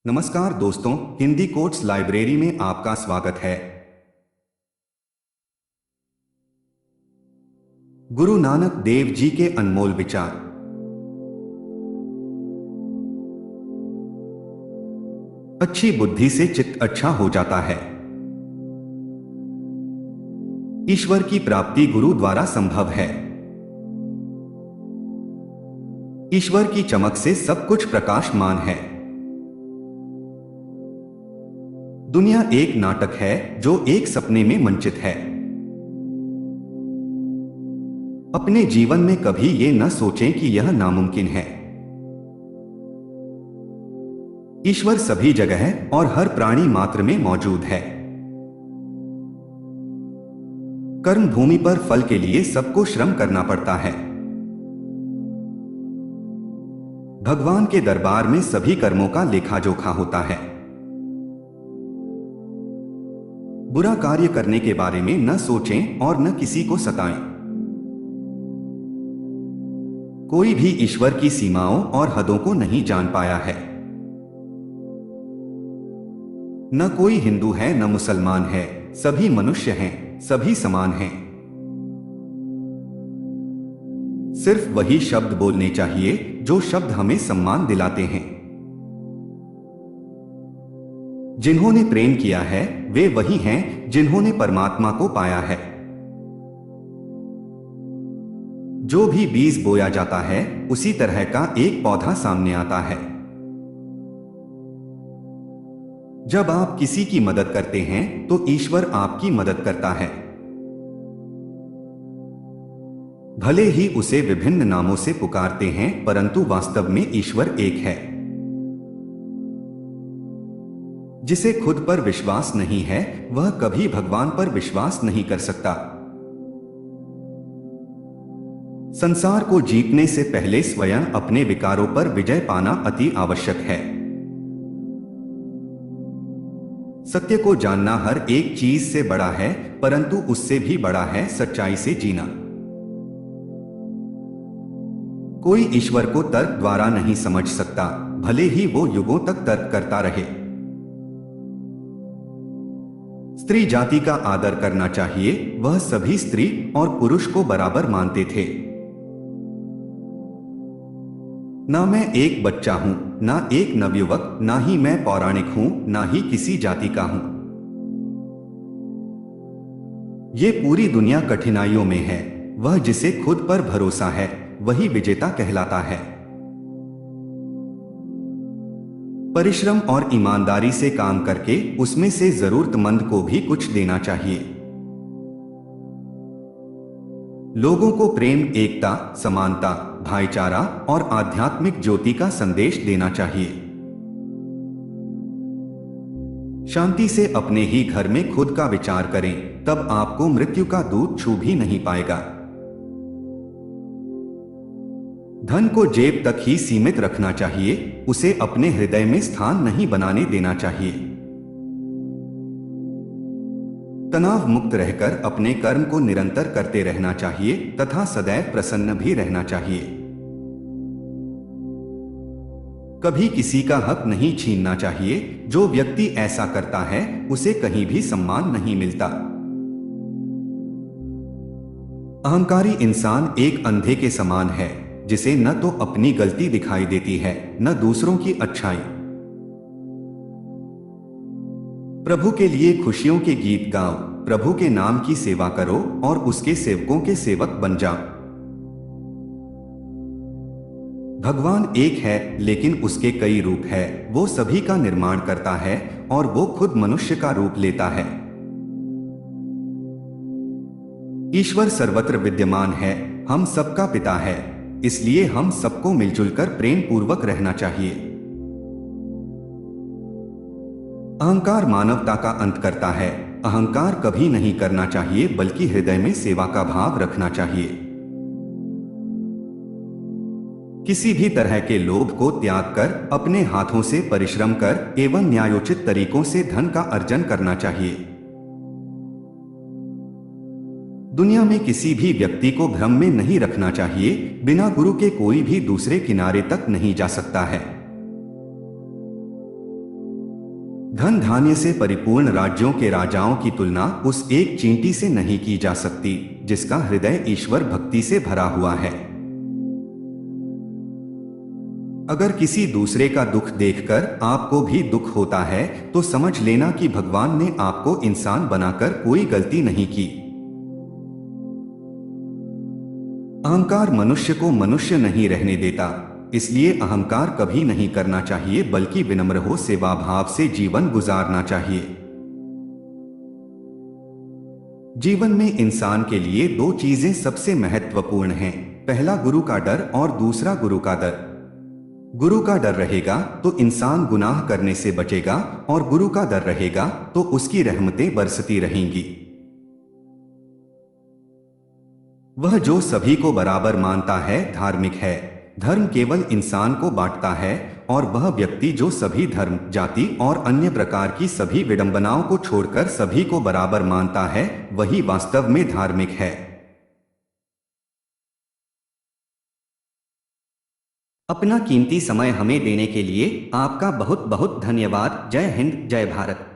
नमस्कार दोस्तों, Hindi quotes library में आपका स्वागत है। गुरु नानक देव जी के अनमोल विचार। अच्छी बुद्धि से चित्त अच्छा हो जाता है। ईश्वर की प्राप्ति गुरु द्वारा संभव है। ईश्वर की चमक से सब कुछ प्रकाशमान है। दुनिया एक नाटक है जो एक सपने में मंचित है। अपने जीवन में कभी ये न सोचें कि यह नामुमकिन है। ईश्वर सभी जगह और हर प्राणी मात्र में मौजूद है। कर्म भूमि पर फल के लिए सबको श्रम करना पड़ता है। भगवान के दरबार में सभी कर्मों का लेखा जोखा होता है। बुरा कार्य करने के बारे में न सोचें और न किसी को सताएं। कोई भी ईश्वर की सीमाओं और हदों को नहीं जान पाया है। न कोई हिंदू है न मुसलमान है, सभी मनुष्य हैं, सभी समान हैं। सिर्फ वही शब्द बोलने चाहिए जो शब्द हमें सम्मान दिलाते हैं। जिन्होंने प्रेम किया है वे वही हैं जिन्होंने परमात्मा को पाया है। जो भी बीज बोया जाता है उसी तरह का एक पौधा सामने आता है। जब आप किसी की मदद करते हैं तो ईश्वर आपकी मदद करता है। भले ही उसे विभिन्न नामों से पुकारते हैं, परंतु वास्तव में ईश्वर एक है। जिसे खुद पर विश्वास नहीं है वह कभी भगवान पर विश्वास नहीं कर सकता। संसार को जीतने से पहले स्वयं अपने विकारों पर विजय पाना अति आवश्यक है। सत्य को जानना हर एक चीज से बड़ा है, परंतु उससे भी बड़ा है सच्चाई से जीना। कोई ईश्वर को तर्क द्वारा नहीं समझ सकता, भले ही वो युगों तक तर्क करता रहे। स्त्री जाति का आदर करना चाहिए, वह सभी स्त्री और पुरुष को बराबर मानते थे। ना मैं एक बच्चा हूं, ना एक नवयुवक, ना ही मैं पौराणिक हूं, ना ही किसी जाति का हूं। ये पूरी दुनिया कठिनाइयों में है। वह जिसे खुद पर भरोसा है वही विजेता कहलाता है। परिश्रम और ईमानदारी से काम करके उसमें से जरूरतमंद को भी कुछ देना चाहिए। लोगों को प्रेम, एकता, समानता, भाईचारा और आध्यात्मिक ज्योति का संदेश देना चाहिए। शांति से अपने ही घर में खुद का विचार करें, तब आपको मृत्यु का दूत छू भी नहीं पाएगा। धन को जेब तक ही सीमित रखना चाहिए, उसे अपने हृदय में स्थान नहीं बनाने देना चाहिए। तनाव मुक्त रहकर अपने कर्म को निरंतर करते रहना चाहिए तथा सदैव प्रसन्न भी रहना चाहिए। कभी किसी का हक नहीं छीनना चाहिए। जो व्यक्ति ऐसा करता है उसे कहीं भी सम्मान नहीं मिलता। अहंकारी इंसान एक अंधे के समान है, जिसे न तो अपनी गलती दिखाई देती है न दूसरों की अच्छाई। प्रभु के लिए खुशियों के गीत गाओ, प्रभु के नाम की सेवा करो और उसके सेवकों के सेवक बन जाओ। भगवान एक है लेकिन उसके कई रूप है। वो सभी का निर्माण करता है और वो खुद मनुष्य का रूप लेता है। ईश्वर सर्वत्र विद्यमान है, हम सबका पिता है, इसलिए हम सबको मिलजुल कर प्रेम पूर्वक रहना चाहिए। अहंकार मानवता का अंत करता है। अहंकार कभी नहीं करना चाहिए, बल्कि हृदय में सेवा का भाव रखना चाहिए। किसी भी तरह के लोभ को त्याग कर अपने हाथों से परिश्रम कर एवं न्यायोचित तरीकों से धन का अर्जन करना चाहिए। दुनिया में किसी भी व्यक्ति को भ्रम में नहीं रखना चाहिए। बिना गुरु के कोई भी दूसरे किनारे तक नहीं जा सकता है। धन धान्य से परिपूर्ण राज्यों के राजाओं की तुलना उस एक चींटी से नहीं की जा सकती जिसका हृदय ईश्वर भक्ति से भरा हुआ है। अगर किसी दूसरे का दुख देखकर आपको भी दुख होता है तो समझ लेना कि भगवान ने आपको इंसान बनाकर कोई गलती नहीं की। अहंकार मनुष्य को मनुष्य नहीं रहने देता, इसलिए अहंकार कभी नहीं करना चाहिए बल्कि विनम्र हो सेवा भाव से जीवन गुजारना चाहिए। जीवन में इंसान के लिए दो चीजें सबसे महत्वपूर्ण हैं, पहला गुरु का डर और दूसरा गुरु का दर। गुरु का डर रहेगा तो इंसान गुनाह करने से बचेगा और गुरु का डर रहेगा तो उसकी रहमतें बरसती रहेंगी। वह जो सभी को बराबर मानता है धार्मिक है। धर्म केवल इंसान को बांटता है और वह व्यक्ति जो सभी धर्म, जाति और अन्य प्रकार की सभी विडंबनाओं को छोड़कर सभी को बराबर मानता है वही वास्तव में धार्मिक है। अपना कीमती समय हमें देने के लिए आपका बहुत बहुत धन्यवाद। जय हिंद, जय भारत।